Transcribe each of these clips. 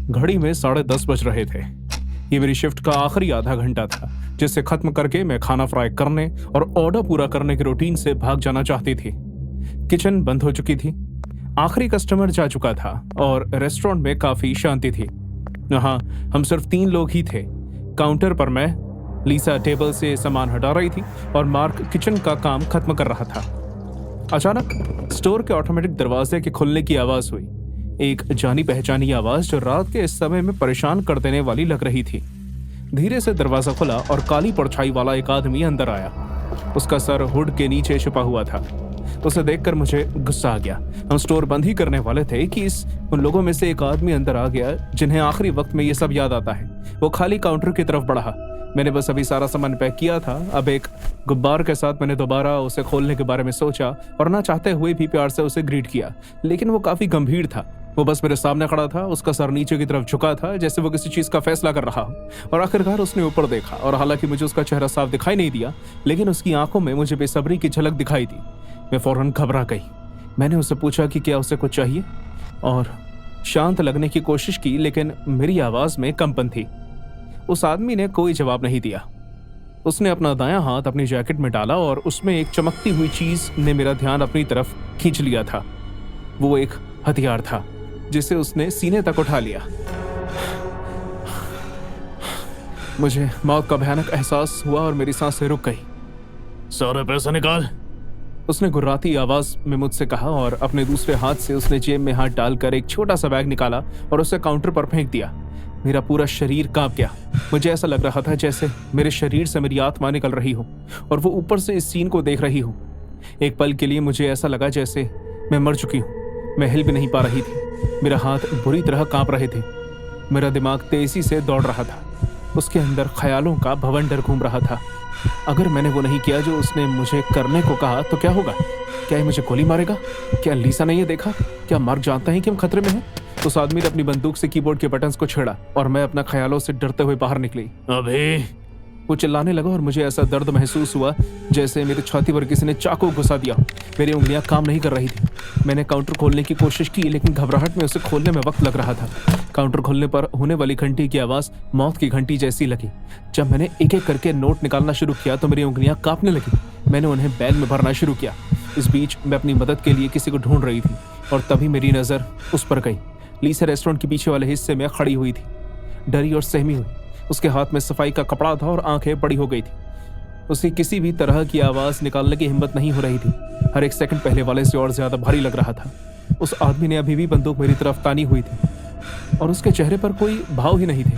घड़ी में 10:30 बज रहे थे। ये मेरी शिफ्ट का आखिरी आधा घंटा था, जिसे खत्म करके मैं खाना फ्राई करने और ऑर्डर पूरा करने के रूटीन से भाग जाना चाहती थी। किचन बंद हो चुकी थी, आखिरी कस्टमर जा चुका था और रेस्टोरेंट में काफी शांति थी। यहाँ हम सिर्फ 3 लोग ही थे। काउंटर पर मैं, लीसा टेबल से सामान हटा रही थी और मार्क किचन का काम खत्म कर रहा था। अचानक स्टोर के ऑटोमेटिक दरवाजे के खुलने की आवाज हुई, एक जानी पहचानी आवाज जो रात के इस समय में परेशान कर देने वाली लग रही थी। धीरे से दरवाजा खुला और काली परछाई वाला एक आदमी अंदर आया। उसका सर हुड के नीचे छुपा हुआ था। उसे देखकर मुझे गुस्सा आ गया। हम स्टोर बंद ही करने वाले थे कि उन लोगों में से एक आदमी अंदर आ गया जिन्हें आखिरी वक्त में ये सब याद आता है। वो खाली काउंटर की तरफ बढ़ा। मैंने बस अभी सारा सामान पैक किया था। अब एक गुब्बार के साथ मैंने दोबारा उसे खोलने के बारे में सोचा और ना चाहते हुए भी प्यार से उसे ग्रीट किया, लेकिन वो काफी गंभीर था। वो बस मेरे सामने खड़ा था, उसका सर नीचे की तरफ झुका था जैसे वो किसी चीज का फैसला कर रहा हो। और आखिरकार उसने ऊपर देखा और हालांकि मुझे उसका चेहरा साफ दिखाई नहीं दिया, लेकिन उसकी आंखों में मुझे बेसब्री की झलक दिखाई दी। मैं फौरन घबरा गई। मैंने उससे पूछा कि क्या उसे कुछ चाहिए और शांत लगने की कोशिश की, लेकिन मेरी आवाज में कंपन थी। उस आदमी ने कोई जवाब नहीं दिया। उसने अपना दायां हाथ अपनी जैकेट में डाला और उसमें एक चमकती हुई चीज ने मेरा ध्यान अपनी तरफ खींच लिया था। वो एक हथियार था जिसे उसने सीने तक उठा लिया। मुझे मौत का भयानक एहसास हुआ और मेरी सांसें रुक गई। सारे पैसे निकाल, उसने गुर्राती आवाज में मुझसे कहा और अपने दूसरे हाथ से उसने जेब में हाथ डालकर एक छोटा सा बैग निकाला और उसे काउंटर पर फेंक दिया। मेरा पूरा शरीर कांप गया। मुझे ऐसा लग रहा था जैसे मेरे शरीर से मेरी आत्मा निकल रही हो और वो ऊपर से इस सीन को देख रही हो। एक पल के लिए मुझे ऐसा लगा जैसे मैं मर चुकी हूँ। मैं हिल भी नहीं पा रही थी। मेरा हाथ बुरी तरह कांप रहे थे। मेरा दिमाग तेजी से दौड़ रहा था। उसके अंदर ख्यालों का भवंडर घूम रहा था। अगर मैंने वो नहीं किया जो उसने मुझे करने को कहा तो क्या होगा? क्या ये मुझे गोली मारेगा? क्या लीसा ने ये देखा? क्या मार्क जानता है कि हम खतरे में हैं? उस आदमी ने अपनी बंदूक से कीबोर्ड के बटन्स को छेड़ा और मैं अपना ख्यालों से डरते हुए बाहर निकली। अभी वो चिल्लाने लगा और मुझे ऐसा दर्द महसूस हुआ जैसे मेरी छाती पर किसी ने चाकू घुसा दिया। मेरी उंगलियां काम नहीं कर रही थी। मैंने काउंटर खोलने की कोशिश की, लेकिन घबराहट में उसे खोलने में वक्त लग रहा था। काउंटर खोलने पर होने वाली घंटी की आवाज मौत की घंटी जैसी लगी। जब मैंने एक एक करके नोट निकालना शुरू किया तो मेरी उंगलियां कांपने लगी। मैंने उन्हें बैग में भरना शुरू किया। इस बीच मैं अपनी मदद के लिए किसी को ढूंढ रही थी और तभी मेरी नजर उस पर गई। लीसा रेस्टोरेंट के पीछे वाले हिस्से में खड़ी हुई थी, डरी और सहमी हुई। उसके हाथ में सफाई का कपड़ा था और आंखें बड़ी हो गई थी। उसे किसी भी तरह की आवाज निकालने की हिम्मत नहीं हो रही थी। हर एक सेकंड पहले वाले से और ज्यादा भारी लग रहा था। उस आदमी ने अभी भी बंदूक मेरी तरफ तानी हुई थी और उसके चेहरे पर कोई भाव ही नहीं थे।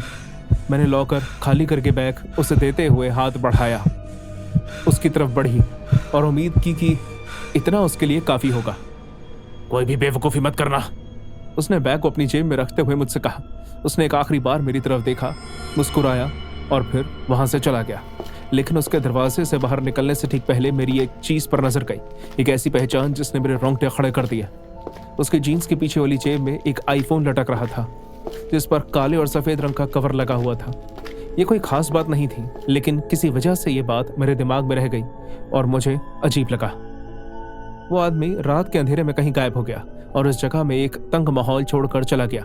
मैंने लॉकर खाली करके बैग उसे देते हुए हाथ बढ़ाया, उसकी तरफ बढ़ी और उम्मीद की कि इतना उसके लिए काफी होगा। कोई भी बेवकूफी मत करना, उसने बैग को अपनी जेब में रखते हुए मुझसे कहा। उसने एक आखिरी बार मेरी तरफ देखा, मुस्कुराया और फिर वहां से चला गया। लेकिन उसके दरवाजे से बाहर निकलने से ठीक पहले मेरी एक चीज पर नजर गई, एक ऐसी पहचान जिसने मेरे रोंगटे खड़े कर दिया। उसके जीन्स के पीछे वाली जेब में एक आईफोन लटक रहा था जिस पर काले और सफेद रंग का कवर लगा हुआ था। ये कोई खास बात नहीं थी, लेकिन किसी वजह से ये बात मेरे दिमाग में रह गई और मुझे अजीब लगा। वो आदमी रात के अंधेरे में कहीं गायब हो गया और उस जगह में एक तंग माहौल छोड़कर चला गया।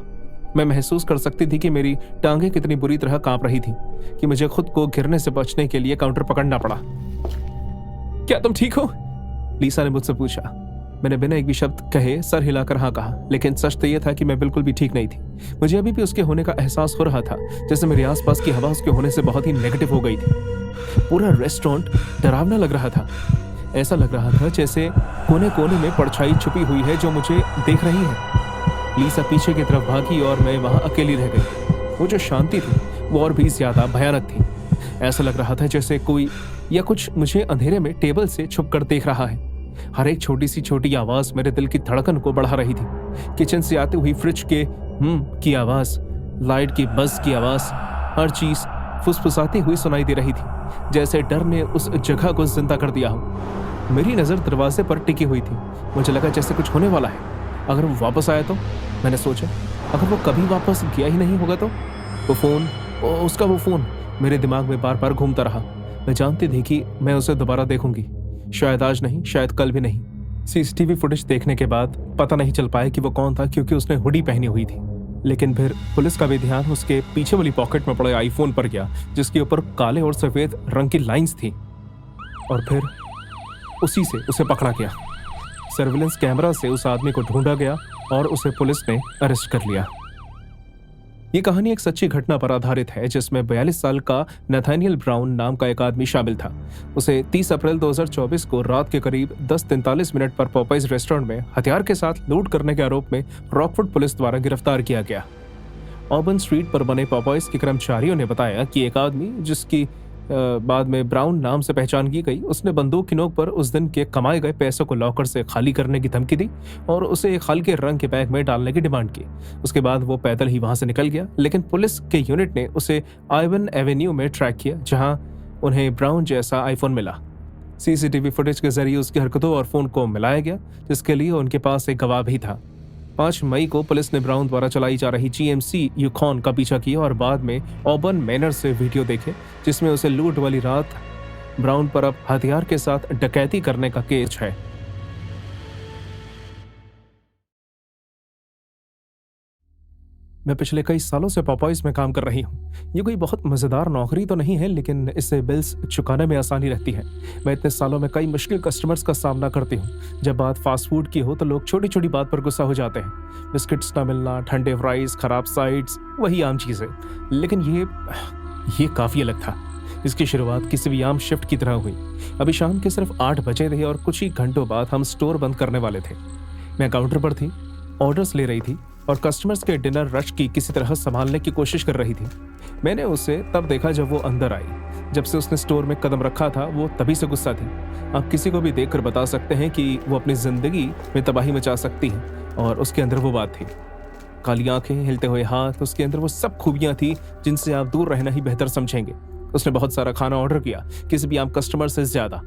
मैं महसूस कर सकती थी कि मेरी टांगें कितनी बुरी तरह कांप रही थी कि मुझे खुद को गिरने से बचने के लिए काउंटर पकड़ना पड़ा। क्या तुम ठीक हो? लीसा ने मुझसे पूछा। मैंने बिना एक भी शब्द कहे सर हिलाकर हाँ कहा, लेकिन सच तो यह था कि मैं बिल्कुल भी ठीक नहीं थी। मुझे अभी भी उसके होने का एहसास हो रहा था, जैसे मेरे आसपास की हवा उसके होने से बहुत ही नेगेटिव हो गई थी। पूरा रेस्टोरेंट डरावना लग रहा था। ऐसा लग रहा था जैसे कोने कोने में परछाई छुपी हुई है जो मुझे देख रही है। लीसा पीछे की तरफ भागी और मैं वहां अकेली रह गई। वो जो शांति थी वो और भी ज्यादा भयानक थी। ऐसा लग रहा था जैसे कोई या कुछ मुझे अंधेरे में टेबल से छुपकर देख रहा है। हर एक छोटी सी छोटी आवाज मेरे दिल की धड़कन को बढ़ा रही थी। किचन से आती हुई फ्रिज के की आवाज, लाइट की बज की आवाज, हर चीज फुसफुसाती हुई सुनाई दे रही थी, जैसे डर ने उस जगह को जिंदा कर दिया हो। मेरी नजर दरवाजे पर टिकी हुई थी। मुझे लगा जैसे कुछ होने वाला है। अगर वो वापस आया तो? मैंने सोचा, अगर वो कभी वापस गया ही नहीं होगा तो? उसका वो फोन मेरे दिमाग में बार बार घूमता रहा। मैं जानती थी कि मैं उसे दोबारा देखूंगी, शायद आज नहीं, शायद कल भी नहीं। सीसीटीवी फुटेज देखने के बाद पता नहीं चल पाया कि वो कौन था, क्योंकि उसने हुडी पहनी हुई थी। लेकिन फिर पुलिस का भी ध्यान उसके पीछे वाली पॉकेट में पड़े आईफोन पर गया, जिसके ऊपर काले और सफेद रंग की लाइंस थी। और फिर उसी से उसे पकड़ा गया। सर्विलेंस कैमरा से उस आदमी को ढूंढा गया और उसे पुलिस ने अरेस्ट कर लिया। ये कहानी एक सच्ची घटना पर आधारित है, जिसमें 42 साल का नथानियल ब्राउन नाम का एक आदमी शामिल था। उसे 30 अप्रैल 2024 को रात के करीब 10:43 पर पॉपाइज रेस्टोरेंट में हथियार के साथ लूट करने के आरोप में रॉकफोर्ड पुलिस द्वारा गिरफ्तार किया गया। ऑबर्न स्ट्रीट पर बने पॉपाइज के कर्मचारियों ने बताया कि एक आदमी, जिसकी बाद में ब्राउन नाम से पहचान की गई, उसने बंदूक की नोक पर उस दिन के कमाए गए पैसों को लॉकर से खाली करने की धमकी दी और उसे एक हल्के रंग के बैग में डालने की डिमांड की। उसके बाद वो पैदल ही वहां से निकल गया, लेकिन पुलिस के यूनिट ने उसे आइवन एवेन्यू में ट्रैक किया, जहां उन्हें ब्राउन जैसा आईफोन मिला। सीसीटीवी फुटेज के जरिए उसकी हरकतों और फोन को मिलाया गया, जिसके लिए उनके पास एक गवाह भी था। 5 मई को पुलिस ने ब्राउन द्वारा चलाई जा रही जीएमसी यूकॉन का पीछा किया और बाद में ऑबर्न मैनर से वीडियो देखे, जिसमें उसे लूट वाली रात ब्राउन पर अब हथियार के साथ डकैती करने का केस है। मैं पिछले कई सालों से पॉपाइज में काम कर रही हूँ। ये कोई बहुत मजेदार नौकरी तो नहीं है, लेकिन इससे बिल्स चुकाने में आसानी रहती है। मैं इतने सालों में कई मुश्किल कस्टमर्स का सामना करती हूँ। जब बात फास्ट फूड की हो तो लोग छोटी छोटी बात पर गुस्सा हो जाते हैं। बिस्किट्स ना मिलना, ठंडे फ्राइज, खराब साइड्स, वही आम चीज़ है। लेकिन ये काफ़ी अलग था। इसकी शुरुआत किसी भी आम शिफ्ट की तरह हुई। अभी शाम के सिर्फ 8 बजे थे और कुछ ही घंटों बाद हम स्टोर बंद करने वाले थे। मैं काउंटर पर थी, ऑर्डर्स ले रही थी और कस्टमर्स के डिनर रश की किसी तरह संभालने की कोशिश कर रही थी। मैंने उसे तब देखा जब वो अंदर आई। जब से उसने स्टोर में कदम रखा था, वो तभी से गुस्सा थी। आप किसी को भी देखकर बता सकते हैं कि वो अपनी जिंदगी में तबाही मचा सकती है, और उसके अंदर वो बात थी। काली आंखें, हिलते हुए हाथ, उसके अंदर वो सब खूबियां थी जिनसे आप दूर रहना ही बेहतर समझेंगे। उसने बहुत सारा खाना ऑर्डर किया, किसी भी आम कस्टमर से ज्यादा।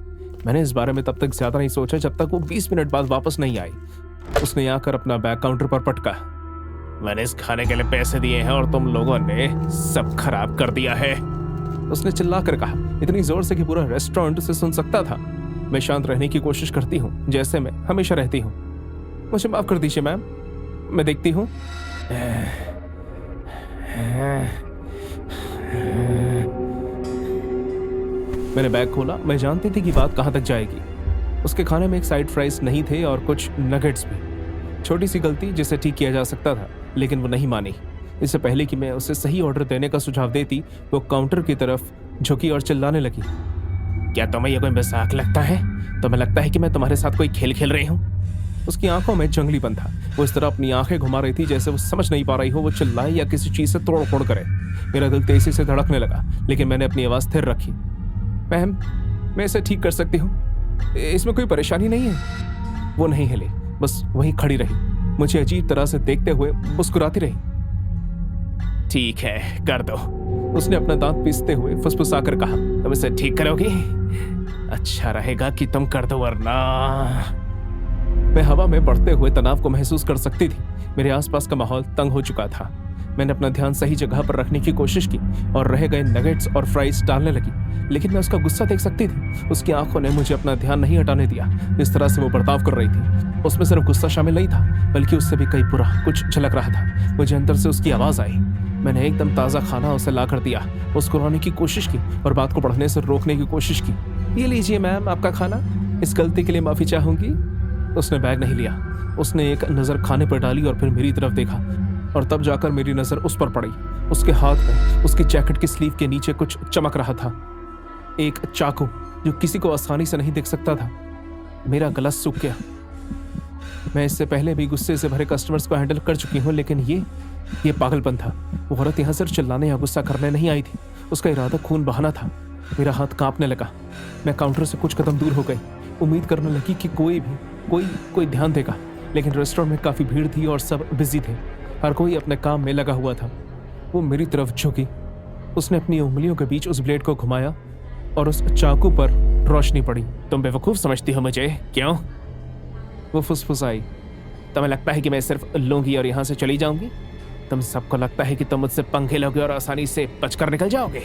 मैंने इस बारे में तब तक ज्यादा नहीं सोचा जब तक वो 20 मिनट बाद वापस नहीं आई। उसने आकर अपना बैग काउंटर पर पटका। मैंने इस खाने के लिए पैसे दिए हैं और तुम लोगों ने सब खराब कर दिया है, उसने चिल्लाकर कहा, इतनी जोर से कि पूरा रेस्टोरेंट उसे सुन सकता था। मैं शांत रहने की कोशिश करती हूँ, जैसे मैं हमेशा रहती हूँ। मुझे माफ कर दीजिए मैम, मैं देखती हूँ। मैंने बैग खोला। मैं जानती थी कि बात कहाँ तक जाएगी। उसके खाने में एक साइड फ्राइज नहीं थे और कुछ नगेट्स भी। छोटी सी गलती जिसे ठीक किया जा सकता था, लेकिन वो नहीं मानी। इससे पहले कि मैं उसे सही ऑर्डर देने का सुझाव देती, वो काउंटर की तरफ झुकी और चिल्लाने लगी। क्या तुम्हें यह कोई मजाक लगता है? तुम्हें लगता है कि मैं तुम्हारे साथ कोई खेल खेल रही हूँ? उसकी आंखों में जंगलीपन था। वो इस तरह अपनी आंखें घुमा रही थी जैसे वो समझ नहीं पा रही हो वो चिल्लाए या किसी चीज से तोड़ फोड़ करे। मेरा दिल तेजी से धड़कने लगा, लेकिन मैंने अपनी आवाज स्थिर रखी। मैम, मैं इसे ठीक कर सकती हूँ, इसमें कोई परेशानी नहीं है। वो नहीं हिले, बस वहीं खड़ी रही, मुझे अजीब तरह से देखते हुए मुस्कुराती रही। ठीक है, कर दो, उसने अपना दांत पीसते हुए फुसफुसाकर कहा। तुम इसे ठीक करोगी? अच्छा रहेगा कि तुम कर दो, वरना। मैं हवा में बढ़ते हुए तनाव को महसूस कर सकती थी। मेरे आसपास का माहौल तंग हो चुका था। मैंने अपना ध्यान सही जगह पर रखने की कोशिश की और रह गए नगेट्स और फ्राइज डालने लगी, लेकिन मैं उसका गुस्सा देख सकती थी। उसकी आंखों ने मुझे अपना ध्यान नहीं हटाने दिया। जिस तरह से वो बर्ताव कर रही थी, उसमें सिर्फ गुस्सा शामिल नहीं था, बल्कि उससे भी कई बुरा कुछ झलक रहा था। मुझे अंदर से उसकी आवाज आई। मैंने एकदम ताज़ा खाना उसे ला कर दिया, मुस्कुराने की कोशिश की और बात को बढ़ने से रोकने की कोशिश की। ये लीजिए मैम, आपका खाना। इस गलती के लिए माफ़ी चाहूँगी। उसने बैग नहीं लिया। उसने एक नज़र खाने पर डाली और फिर मेरी तरफ देखा, और तब जाकर मेरी नज़र उस पर पड़ी। उसके हाथ में उसकी जैकेट की स्लीव के नीचे कुछ चमक रहा था, एक चाकू जो किसी को आसानी से नहीं दिख सकता था। मेरा गला सूख गया। मैं इससे पहले भी गुस्से से भरे कस्टमर्स को हैंडल कर चुकी हूँ, लेकिन ये पागलपन था। वो औरत यहाँ सिर्फ चिल्लाने या गुस्सा करने नहीं आई थी, उसका इरादा खून बहाना था। मेरा हाथ कांपने लगा। मैं काउंटर से कुछ कदम दूर हो गई, उम्मीद करने लगी कि कोई ध्यान देगा, लेकिन रेस्टोरेंट में काफ़ी भीड़ थी और सब बिजी थे। हर कोई अपने काम में लगा हुआ था। वो मेरी तरफ झुकी। उसने अपनी उंगलियों के बीच उस ब्लेड को घुमाया और उस चाकू पर रोशनी पड़ी। तुम बेवकूफ़ समझती हो मुझे, क्यों? वो फुसफुसाई। तुम्हें लगता है कि मैं सिर्फ लूंगी और यहाँ से चली जाऊंगी? तुम सबको लगता है कि तुम मुझसे पंखे लोगे और आसानी से बचकर निकल जाओगे?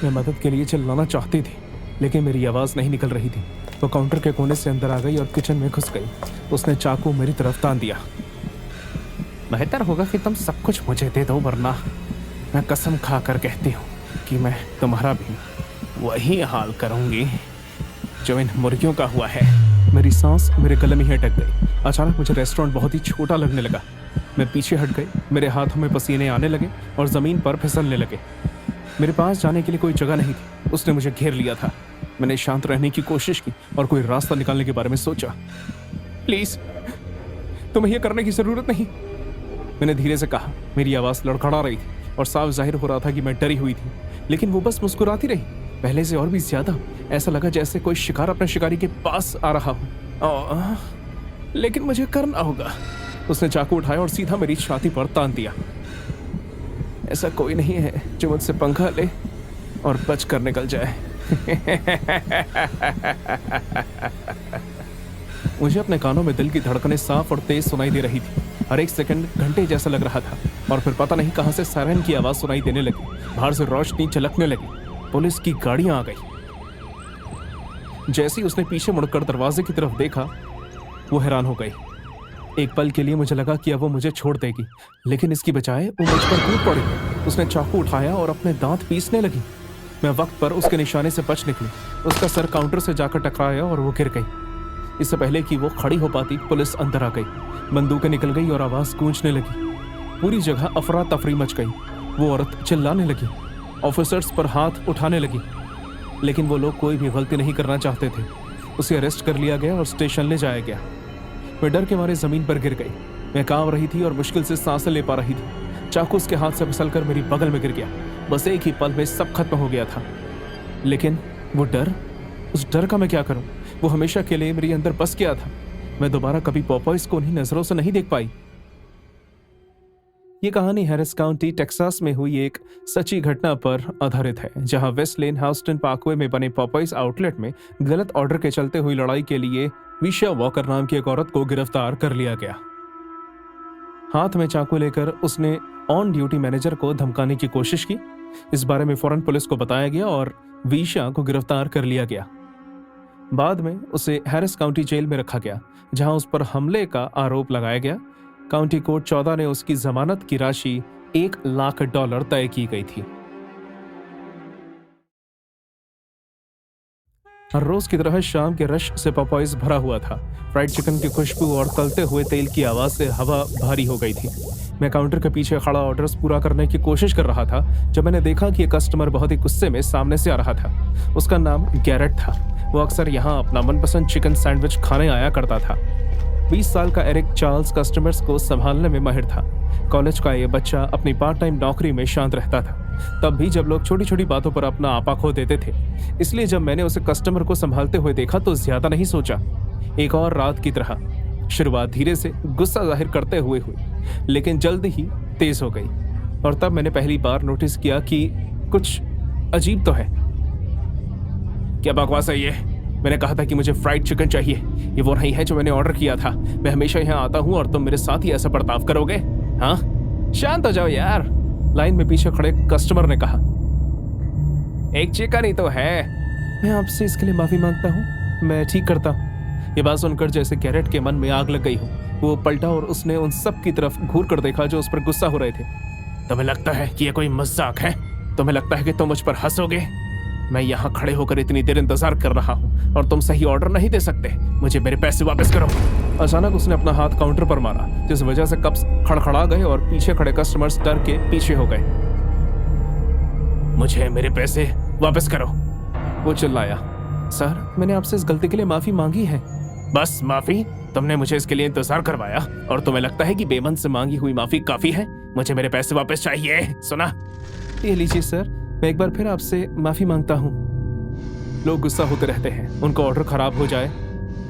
मैं मदद के लिए चिल्लाना चाहती थी, लेकिन मेरी आवाज़ नहीं निकल रही थी। वो काउंटर के कोने से अंदर आ गई और किचन में घुस गई। उसने चाकू मेरी तरफ तान दिया। बेहतर होगा कि तुम सब कुछ मुझे दे दो, वरना मैं कसम खा कर कहती हूँ कि मैं तुम्हारा भी वही हाल करूंगी जो इन मुर्गियों का हुआ है। मेरी सांस मेरे गले में ही अटक गई। अचानक मुझे रेस्टोरेंट बहुत ही छोटा लगने लगा। मैं पीछे हट गई, मेरे हाथों में पसीने आने लगे और ज़मीन पर फिसलने लगे। मेरे पास जाने के लिए कोई जगह नहीं थी। उसने मुझे घेर लिया था। मैंने शांत रहने की कोशिश की और कोई रास्ता निकालने के बारे में सोचा। प्लीज़, तुम्हें यह करने की ज़रूरत नहीं, मैंने धीरे से कहा। मेरी आवाज़ लड़खड़ा रही थी और साफ जाहिर हो रहा था कि मैं डरी हुई थी, लेकिन वो बस मुस्कुराती रही, पहले से और भी ज्यादा। ऐसा लगा जैसे कोई शिकार अपने शिकारी के पास आ रहा हो। लेकिन मुझे करना होगा। उसने चाकू उठाया और सीधा मेरी छाती पर तान दिया। ऐसा कोई नहीं है जो मुझसे पंखा ले और बच कर निकल जाए। मुझे अपने कानों में दिल की धड़कनें साफ और तेज सुनाई दे रही थी। हर एक सेकंड घंटे जैसा लग रहा था। और फिर पता नहीं कहां से सायरन की आवाज सुनाई देने लगी। बाहर से रोशनी झलकने लगी। पुलिस की गाड़ियां आ गई। जैसे ही उसने पीछे मुड़कर दरवाजे की तरफ देखा, वो हैरान हो गई। एक पल के लिए मुझे लगा कि अब वो मुझे छोड़ देगी, लेकिन इसकी बजाय वो मुझ पर कूद पड़ी। उसने चाकू उठाया और अपने दांत पीसने लगी। मैं वक्त पर उसके निशाने से बच निकली। उसका सर काउंटर से जाकर टकराया और वो गिर गई। इससे पहले कि वो खड़ी हो पाती, पुलिस अंदर आ गई। बंदूकें निकल गई और आवाज गूंजने लगी। पूरी जगह अफरा तफरी मच गई। वो औरत चिल्लाने लगी, ऑफिसर्स पर हाथ उठाने लगी, लेकिन वो लोग कोई भी गलती नहीं करना चाहते थे। उसे अरेस्ट कर लिया गया और स्टेशन ले जाया गया। मैं डर के मारे जमीन पर गिर गई। मैं कांप रही थी और मुश्किल से सांसें ले पा रही थी। चाकू उसके हाथ से फिसलकर मेरी बगल में गिर गया। बस एक ही पल में सब खत्म हो गया था। लेकिन वो डर, उस डर का मैं क्या करूं? वो हमेशा के लिए मेरे अंदर बस गया था। मैं दोबारा कभी पॉपॉइज को उन्हीं नजरों से नहीं देख पाई। ये कहानी हैरिस काउंटी टेक्सास में हुई एक सच्ची घटना पर आधारित है, जहां वेस्ट लेन हाउस्टन पार्कवे में बने पॉपॉइज आउटलेट में गलत ऑर्डर के चलते हुई लड़ाई के लिए विशा वॉकर नाम की एक औरत को गिरफ्तार कर लिया गया। हाथ में चाकू लेकर उसने ऑन ड्यूटी मैनेजर को धमकाने की कोशिश की। इस बारे में फौरन पुलिस को बताया गया और विशा को गिरफ्तार कर लिया गया। बाद में उसे हैरिस काउंटी जेल में रखा गया, जहां उस पर हमले का आरोप लगाया गया। काउंटी कोर्ट 14 ने उसकी जमानत की राशि $1,00,000 तय की गई थी। हर रोज की तरह शाम के रश से पॉपॉइज भरा हुआ था। फ्राइड चिकन की खुशबू और तलते हुए तेल की आवाज से हवा भारी हो गई थी। मैं काउंटर के पीछे खड़ा ऑर्डर्स पूरा करने की कोशिश कर रहा था जब मैंने देखा कि एक कस्टमर बहुत ही गुस्से में सामने से आ रहा था। उसका नाम गैरेट था। वो अक्सर यहाँ अपना मनपसंद चिकन सैंडविच खाने आया करता था। 20 साल का एरिक चार्ल्स कस्टमर्स को संभालने में माहिर था। कॉलेज का ये बच्चा अपनी पार्ट टाइम नौकरी में शांत रहता था, तब भी जब लोग छोटी छोटी बातों पर अपना आपा खो देते थे। इसलिए जब मैंने उसे कस्टमर को संभालते हुए देखा तो ज्यादा नहीं सोचा। एक और रात की तरह शुरुआत धीरे से गुस्सा जाहिर करते हुए हुई, लेकिन जल्द ही तेज हो गई। और तब मैंने पहली बार नोटिस किया कि कुछ अजीब तो है। क्या बकवास है ये? मैंने कहा था कि मुझे फ्राइड चिकन चाहिए। ये वो नहीं है जो मैंने ऑर्डर किया था। मैं हमेशा यहाँ आता हूँ और तुम मेरे साथ ही ऐसा बर्ताव करोगे? हाँ, शांत हो जाओ यार, लाइन में पीछे खड़े कस्टमर ने कहा। एक चिकन ही तो है। मैं आपसे इसके लिए माफी मांगता हूँ, मैं ठीक करता हूँ। ये बात सुनकर जैसे गैरेट के मन में आग लग गई हो। वो पलटा और उसने उन सब की तरफ घूर कर देखा जो उस पर गुस्सा हो रहे थे। तुम्हें लगता है कि ये कोई मजाक है? तुम्हें लगता है कि तुम मुझ पर हंसोगे? मैं यहाँ खड़े होकर इतनी देर इंतजार कर रहा हूँ और तुम सही ऑर्डर नहीं दे सकते। मुझे मेरे पैसे वापस करो। अचानक उसने अपना हाथ काउंटर पर मारा, जिस वजह से कप्स खड़खड़ा गए और पीछे खड़े कस्टमर्स डर के पीछे हो गए। मुझे मेरे पैसे वापस करो, वो चिल्लाया। सर, मैंने आपसे इस गलती के लिए माफी मांगी है। बस माफी? तुमने मुझे इसके लिए इंतजार करवाया और तुम्हें लगता है कि बेमन से मांगी हुई माफी काफी है? मुझे मेरे पैसे वापस चाहिए। सुना? ये लीजिए सर, मैं एक बार फिर आपसे माफी मांगता हूँ। लोग गुस्सा होते रहते हैं, उनका ऑर्डर खराब हो जाए,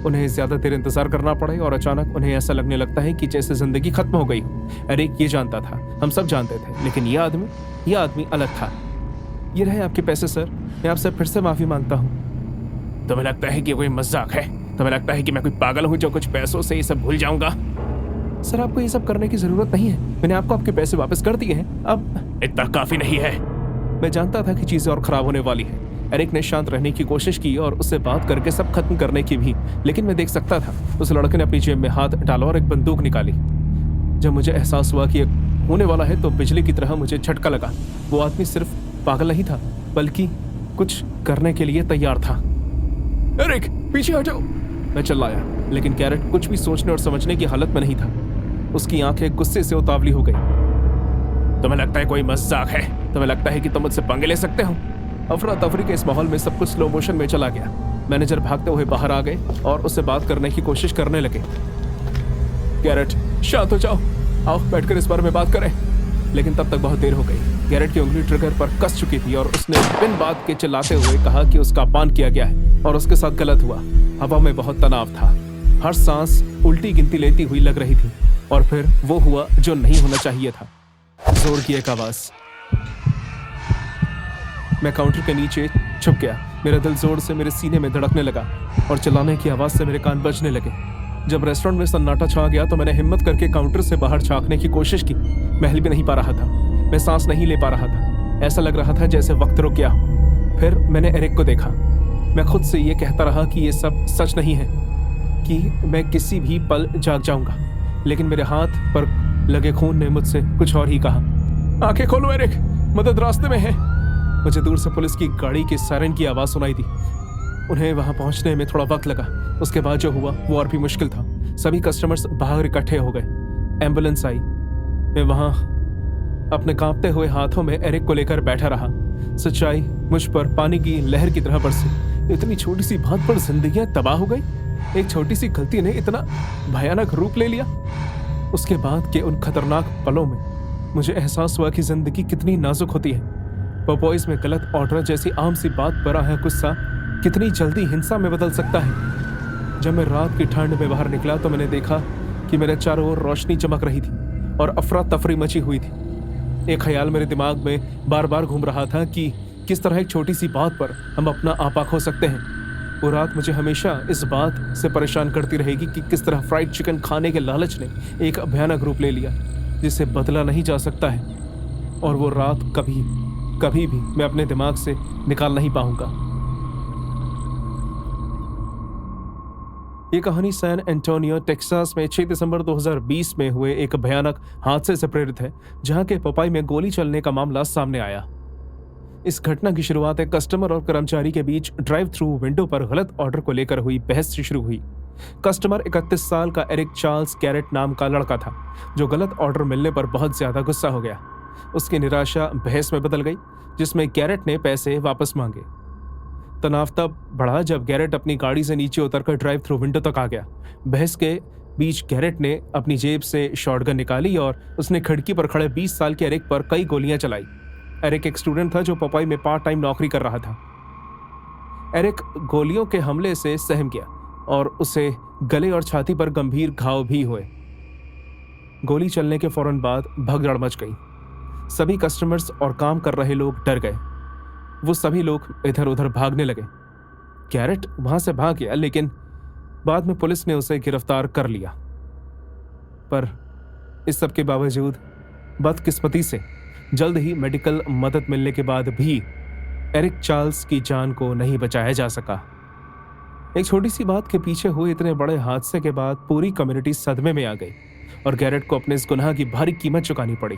उन्हें ज्यादा देर इंतजार करना पड़े और अचानक उन्हें ऐसा लगने लगता है कि जैसे जिंदगी खत्म हो गई हो। एरिक ये जानता था, हम सब जानते थे, लेकिन ये आदमी अलग था। ये रहे आपके पैसे सर, मैं आपसे फिर से माफी मांगता हूँ। तुम्हें लगता है कि कोई मजाक है? तुम्हें लगता है कि मैं कोई पागल हूँ जो कुछ पैसों से ये सब भूल जाऊंगा? सर, आपको ये सब करने की जरूरत नहीं है। मैंने आपको आपके पैसे वापस कर दिए हैं। अब इतना काफी नहीं है? मैं जानता था कि चीजें और खराब होने वाली है। एरिक ने शांत रहने की कोशिश की और उससे बात करके सब खत्म करने की भी, लेकिन मैं देख सकता था उस लड़के ने अपनी जेब में हाथ डाला और एक बंदूक निकाली। जब मुझे एहसास हुआ कि ये होने वाला है तो बिजली की तरह मुझे झटका लगा। वो आदमी सिर्फ पागल नहीं था बल्कि कुछ करने के लिए तैयार था। एरिक, पीछे हटो, मैं चिल्लाया, लेकिन गैरेट कुछ भी सोचने और समझने की हालत में नहीं था। उसकी आंखें गुस्से से उतावली हो गई। तुम्हें लगता है कोई मजाक है? तुम्हें लगता है कि तुम मुझसे पंगे ले सकते हो? अफरा तफरी के इस माहौल में सब कुछ स्लो मोशन में चला गया। मैनेजर भागते हुए बाहर आ गए और उससे बात करने की कोशिश करने लगे। गैरेट, शांत हो जाओ, आओ बैठकर इस बारे में बात करें। लेकिन तब तक बहुत देर हो गई। गैरेट की उंगली ट्रिगर पर कस चुकी थी और उसने बिन बात के चिल्लाते हुए कहा कि उसका अपमान किया गया है और उसके साथ गलत हुआ। हवा में बहुत तनाव था। हर सांस उल्टी गिनती लेती हुई लग रही थी और फिर वो हुआ जो नहीं होना चाहिए था। जोर की एक आवाज। मैं काउंटर के नीचे छुप गया। मेरा दिल जोर से मेरे सीने में धड़कने लगा और चिल्लाने की आवाज से मेरे कान बजने लगे। जब रेस्टोरेंट में सन्नाटा छा गया तो मैंने हिम्मत करके काउंटर से बाहर झांकने की कोशिश की। मैं हिल भी नहीं पा रहा था। मैं सांस नहीं ले पा रहा था। ऐसा लग रहा था जैसे वक्त रुक गया। फिर मैंने एरिक को देखा। मैं खुद से ये कहता रहा कि ये सब सच नहीं है, कि मैं किसी भी पल जाग जाऊंगा, लेकिन मेरे हाथ पर लगे खून ने मुझसे कुछ और ही कहा। आंखें खोलो एरिक, मदद रास्ते में है। मुझे दूर से पुलिस की गाड़ी के सायरन की आवाज सुनाई दी। उन्हें वहां पहुंचने में थोड़ा वक्त लगा। उसके बाद जो हुआ वो और भी मुश्किल था। सभी कस्टमर्स बाहर इकट्ठे हो गए। एम्बुलेंस आई। मैं वहां अपने कांपते हुए हाथों में एरिक को लेकर बैठा रहा। सच्चाई मुझ पर पानी की लहर की तरह बरसी। इतनी छोटी सी बात पर जिंदगियां तबाह हो गई। एक छोटी सी गलती ने इतना भयानक रूप ले लिया। उसके बाद के उन खतरनाक पलों में मुझे एहसास हुआ कि जिंदगी कितनी नाजुक होती है। पॉपॉइज में गलत ऑर्डर जैसी आम सी बात पर आया गुस्सा कितनी जल्दी हिंसा में बदल सकता है। जब मैं रात की ठंड में बाहर निकला तो मैंने देखा कि मेरे चारों ओर रोशनी चमक रही थी और अफरा तफरी मची हुई थी। एक ख्याल मेरे दिमाग में बार बार घूम रहा था कि किस तरह एक छोटी सी बात पर हम अपना आपा खो सकते हैं। वो रात मुझे हमेशा इस बात से परेशान करती रहेगी कि किस तरह फ्राइड चिकन खाने के लालच ने एक भयानक रूप ले लिया जिसे बदला नहीं जा सकता है। और वो रात कभी भी मैं अपने दिमाग से निकाल नहीं पाऊंगा। ये कहानी सैन एंटोनियो टेक्सास में 6 दिसंबर 2020 में हुए एक भयानक हादसे से प्रेरित है, जहां के पपाई में गोली चलने का मामला सामने आया। इस घटना की शुरुआत एक कस्टमर और कर्मचारी के बीच ड्राइव थ्रू विंडो पर गलत ऑर्डर को लेकर हुई बहस से शुरू हुई। कस्टमर 31 साल का एरिक चार्ल्स गैरेट नाम का लड़का था, जो गलत ऑर्डर मिलने पर बहुत ज्यादा गुस्सा हो गया। उसकी निराशा बहस में बदल गई, जिसमें गैरेट ने पैसे वापस मांगे। तनाव तब बढ़ा जब गैरेट अपनी गाड़ी से नीचे उतरकर ड्राइव थ्रू विंडो तक आ गया। बहस के बीच गैरेट ने अपनी जेब से शॉटगन निकाली और उसने खिड़की पर खड़े 20 साल के एरिक पर कई गोलियां चलाई। एरिक एक स्टूडेंट था जो पपाई में पार्ट टाइम नौकरी कर रहा था। एरिक गोलियों के हमले से सहम गया और उसे गले और छाती पर गंभीर घाव भी हुए। गोली चलने के फौरन बाद भगदड़ मच गई। सभी कस्टमर्स और काम कर रहे लोग डर गए। वो सभी लोग इधर उधर भागने लगे। गैरेट वहां से भाग गया, लेकिन बाद में पुलिस ने उसे गिरफ्तार कर लिया। पर इस सब के बावजूद बदकिस्मती से जल्द ही मेडिकल मदद मिलने के बाद भी एरिक चार्ल्स की जान को नहीं बचाया जा सका। एक छोटी सी बात के पीछे हुए इतने बड़े हादसे के बाद पूरी कम्युनिटी सदमे में आ गई और गैरेट को अपने इस गुनाह की भारी कीमत चुकानी पड़ी।